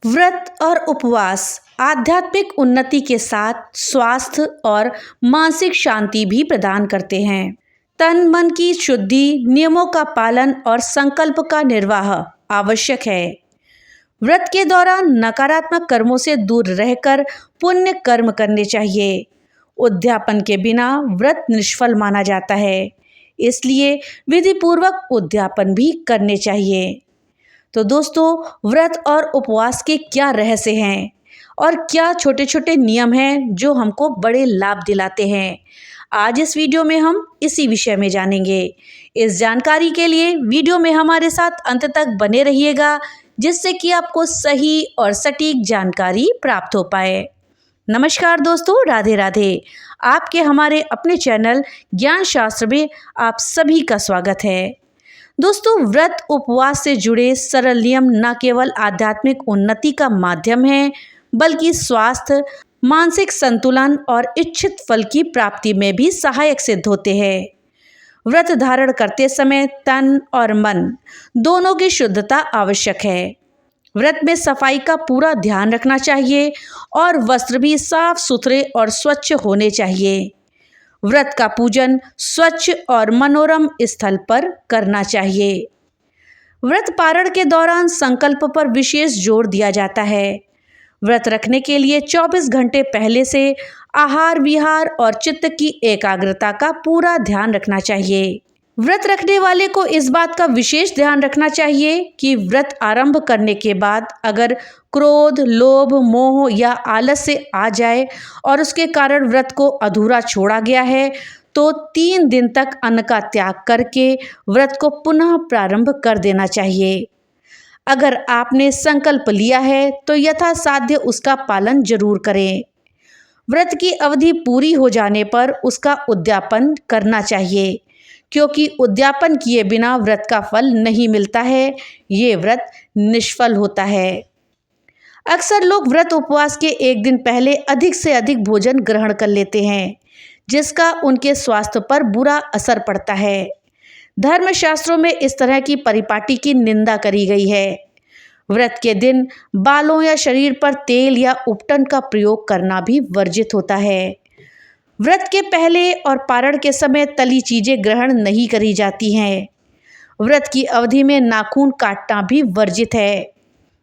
व्रत और उपवास आध्यात्मिक उन्नति के साथ स्वास्थ्य और मानसिक शांति भी प्रदान करते हैं। तन मन की शुद्धि, नियमों का पालन और संकल्प का निर्वाह आवश्यक है। व्रत के दौरान नकारात्मक कर्मों से दूर रहकर पुण्य कर्म करने चाहिए। उद्यापन के बिना व्रत निष्फल माना जाता है, इसलिए विधिपूर्वक उद्यापन भी करने चाहिए। तो दोस्तों, व्रत और उपवास के क्या रहस्य हैं और क्या छोटे छोटे नियम हैं जो हमको बड़े लाभ दिलाते हैं, आज इस वीडियो में हम इसी विषय में जानेंगे। इस जानकारी के लिए वीडियो में हमारे साथ अंत तक बने रहिएगा, जिससे कि आपको सही और सटीक जानकारी प्राप्त हो पाए। नमस्कार दोस्तों, राधे राधे। आपके हमारे अपने चैनल ज्ञान शास्त्र में आप सभी का स्वागत है। दोस्तों, व्रत उपवास से जुड़े सरल नियम न केवल आध्यात्मिक उन्नति का माध्यम है, बल्कि स्वास्थ्य, मानसिक संतुलन और इच्छित फल की प्राप्ति में भी सहायक सिद्ध होते हैं। व्रत धारण करते समय तन और मन दोनों की शुद्धता आवश्यक है। व्रत में सफाई का पूरा ध्यान रखना चाहिए और वस्त्र भी साफ सुथरे और स्वच्छ होने चाहिए। व्रत का पूजन स्वच्छ और मनोरम स्थल पर करना चाहिए। व्रत पारण के दौरान संकल्प पर विशेष जोर दिया जाता है। व्रत रखने के लिए 24 घंटे पहले से आहार विहार और चित्त की एकाग्रता का पूरा ध्यान रखना चाहिए। व्रत रखने वाले को इस बात का विशेष ध्यान रखना चाहिए कि व्रत आरंभ करने के बाद अगर क्रोध, लोभ, मोह या आलस से आ जाए और उसके कारण व्रत को अधूरा छोड़ा गया है, तो 3 दिन तक अन्न का त्याग करके व्रत को पुनः प्रारंभ कर देना चाहिए। अगर आपने संकल्प लिया है तो यथासाध्य उसका पालन जरूर करें। व्रत की अवधि पूरी हो जाने पर उसका उद्यापन करना चाहिए, क्योंकि उद्यापन किए बिना व्रत का फल नहीं मिलता है। ये व्रत निष्फल होता है। अक्सर लोग व्रत उपवास के एक दिन पहले अधिक से अधिक भोजन ग्रहण कर लेते हैं, जिसका उनके स्वास्थ्य पर बुरा असर पड़ता है। धर्मशास्त्रों में इस तरह की परिपाटी की निंदा करी गई है। व्रत के दिन बालों या शरीर पर तेल या उपटन का प्रयोग करना भी वर्जित होता है। व्रत के पहले और पारण के समय तली चीजें ग्रहण नहीं करी जाती हैं। व्रत की अवधि में नाखून काटना भी वर्जित है।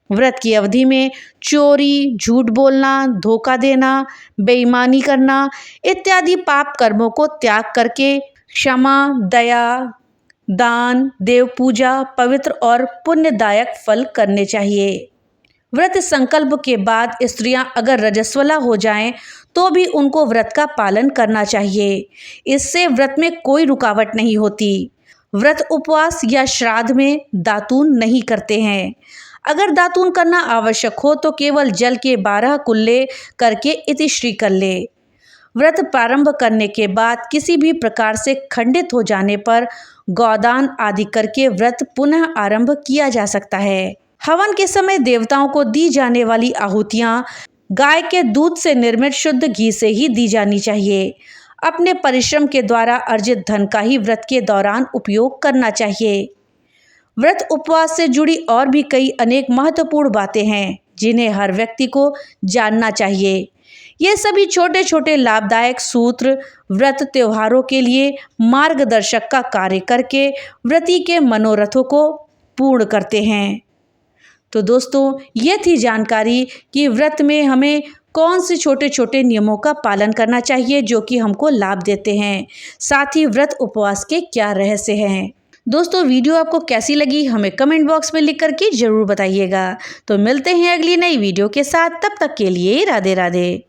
व्रत की अवधि में चोरी, झूठ बोलना, धोखा देना, बेईमानी करना इत्यादि पाप कर्मों को त्याग करके क्षमा, दया, दान, देव पूजा, पवित्र और पुण्यदायक फल करने चाहिए। व्रत संकल्प के बाद स्त्रियां अगर रजस्वला हो जाएं तो भी उनको व्रत का पालन करना चाहिए। इससे व्रत में कोई रुकावट नहीं होती। व्रत उपवास या श्राद्ध में दातून नहीं करते हैं। अगर दातून करना आवश्यक हो तो केवल जल के 12 कुल्ले करके इतिश्री कर ले। व्रत प्रारंभ करने के बाद किसी भी प्रकार से खंडित हो जाने पर गौदान आदि करके व्रत पुनः आरंभ किया जा सकता है। हवन के समय देवताओं को दी जाने वाली आहुतियां गाय के दूध से निर्मित शुद्ध घी से ही दी जानी चाहिए। अपने परिश्रम के द्वारा अर्जित धन का ही व्रत के दौरान उपयोग करना चाहिए। व्रत उपवास से जुड़ी और भी कई अनेक महत्वपूर्ण बातें हैं, जिन्हें हर व्यक्ति को जानना चाहिए। ये सभी छोटे छोटे लाभदायक सूत्र व्रत त्योहारों के लिए मार्गदर्शक का कार्य करके व्रती के मनोरथों को पूर्ण करते हैं। तो दोस्तों, ये थी जानकारी कि व्रत में हमें कौन से छोटे छोटे नियमों का पालन करना चाहिए जो कि हमको लाभ देते हैं। साथ ही व्रत उपवास के क्या रहस्य हैं। दोस्तों, वीडियो आपको कैसी लगी हमें कमेंट बॉक्स में लिख करके जरूर बताइएगा। तो मिलते हैं अगली नई वीडियो के साथ, तब तक के लिए राधे राधे।